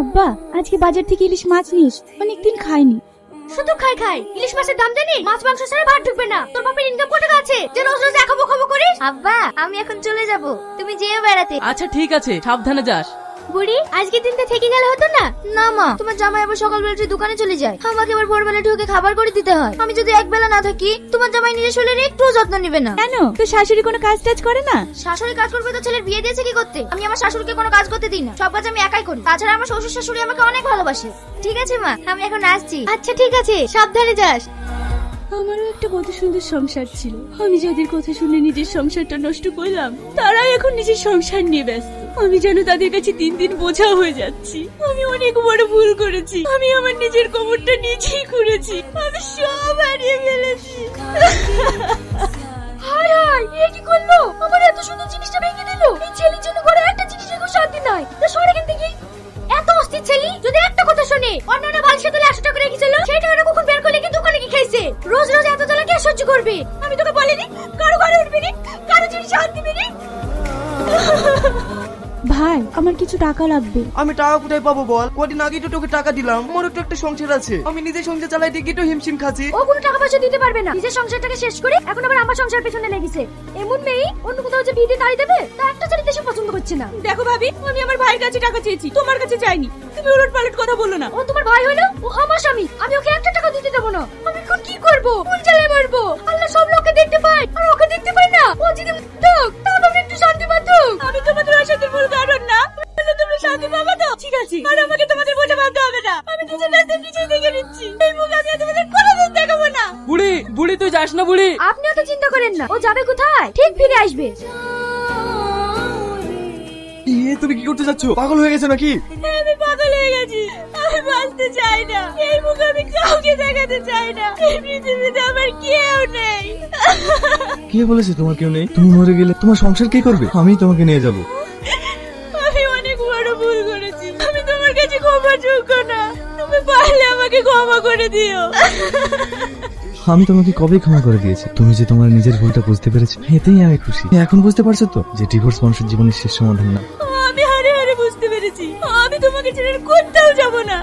আব্বা, আজকে বাজার থেকে ইলিশ মাছ নিস, অনেকদিন খাইনি। শুধু খাই ইলিশ মাছের দাম জানি? মাছ মাংস ছাড়া ভাত ঢুকবে না। তোর বাপের ইনকাম কত টাকা আছে যে রোজ রোজ খাবো খাবো করিস? আব্বা, আমি এখন চলে যাব, তুমি যেও বেড়াতে। আচ্ছা ঠিক আছে, সাবধানে যাস। বুড়ি, আজকে দিনটা থেকে গেলে হতো না? না মা, তোমার জামাই আবার সকালবেলা দোকানে চলে যায়, আমাকে আবার ভোরবেলা ঢুকে খাবার করে দিতে হয়। আমি যদি এক বেলা না থাকি, তোমার জামাই নিজের শরীরে একটু যত্ন নেবে না। কেন, তোর শাশুড়ি কোনো কাজ টাজ করে না? শাশুড়ি কাজ করবে তো ছেলের বিয়ে দিয়েছে কি করতে? আমি আমার শাশুড়িকে কোনো কাজ করতে দিই না, সব কাজ আমি একাই করি। তাছাড়া আমার শ্বশুর শাশুড়ি আমাকে অনেক ভালোবাসে। ঠিক আছে মা, আমি এখন আসছি। আচ্ছা ঠিক আছে, সাবধানে যাস। আমারও একটা কত সুন্দর সংসার ছিল। আমি যাদের কথা শুনে নিজের সংসারটা নষ্ট করলাম, তারাই এখন নিজের সংসার নিয়ে ব্যস্ত। আমি যেন তাদের কাছে দিন দিন বোঝা হয়ে যাচ্ছি। আমি অনেক বড় ভুল করেছি। আমি আমার নিজের কবরটা নিজেই করেছি। আমি সব হারিয়ে ফেলেছি। হায় হায়, এ কি করলো? আমার এত সুন্দর জিনিসটা ভেঙে দিল। এই ছেলের জন্য ঘরে একটা জিনিসের কোনো শান্তি নাই। তা সরে এখান থেকে। এত অস্থির ছেলে যদি একটা কথা শুনে, অন্যান্য বালসা তুলে 100 টাকা রেখেছিল, সেই টাকাটা কখন বের করলে কি দোকানে কি খাইছে? রোজ রোজ এত জ্বালা কে সহ্য করবে? আমি তোকে বলিনি কারো ঘরে উঠবি না, কারো জিনিস হাত দিবি না। ভাই, আমার কিছু টাকা লাগবে। আমি টাকা কোথায় পাবো বল? কদিন আগে তো তোকে টাকা দিলাম, আমারও তো একটা সংসার আছে। আমি নিজে সংসার চালাইতে গিয়ে তো হিমশিম খাচ্ছি। ও কোনো টাকা পয়সা দিতে পারবে না, নিজের সংসারটাকে শেষ করে এখন আবার আমার সংসার পেছনে লেগেছে। এমন মেয়ে অন্য কোথাও যে বিয়ে দিয়ে তাড়ি দেবে, তা একটা ছেলে দেশে পছন্দ করছে না। দেখো ভাবি, আমি আমার ভাইয়ের কাছে টাকা চেয়েছি, তোমার কাছে চাইনি। তুমি উলট পালট কথা বলো না। ও তোমার ভাই হলো, ও আমার স্বামী। আমি ওকে একটা টাকা দিতে দেবো না। আমি এখন কি করব? কোন জ্বালায় মরবো? আল্লাহ সব লোককে দেখতে পায় আর ওকে দেখতে পায় না। ও যদি থাক, তাহলে আমি একটু শান্তি পাতো। আমি তোমাদের অশান্তির মূল কারণ না। তোমরা শান্তি পাবে তো? ঠিক আছে, আর আমাকে তোমাদের বোঝা ভাবতে হবে না। আমি নিজের রাস্তা নিজেই দেখে নিচ্ছি। এই মুখ আমি আর তোমাদের কোনোদিন দেখাবো না। বুড়ি বুড়ি, তুই যাস না বুড়ি। আপনি অত চিন্তা করেন না, ও যাবে কোথায়? ঠিক ফিরে আসবে। তুমি কি করতে যাচ্ছ? পাগল হয়ে গেছে নাকি? আমি পাগল হয়ে গেছি। আমি বাঁচতে চাই না। এই মুখ আমি কাউকে দেখাতে চাই না। এই পৃথিবীতে আমার কেউ নেই। কে বলেছে তোমার কেউ নেই? তুমি মরে গেলে তোমার সংসার কে করবে? আমি তোমাকে নিয়ে যাব। আমি অনেক বড় ভুল করেছি। আমি তোমার কাছে ক্ষমা যোগ্য না। তুমি পারলে আমাকে ক্ষমা করে দিও। আমি তোমাকে কবে ক্ষমা করে দিয়েছি। তুমি যে তোমার নিজের ভুলটা বুঝতে পেরেছো, এতেই আমি খুশি। এখন বুঝতে পারছো তো যে ডিভোর্স মানুষের জীবনের শেষ সমাধান না। আমি হারে হারে বুঝতে পেরেছি। আমি তোমাকে ছেড়ে কোথাও যাব না।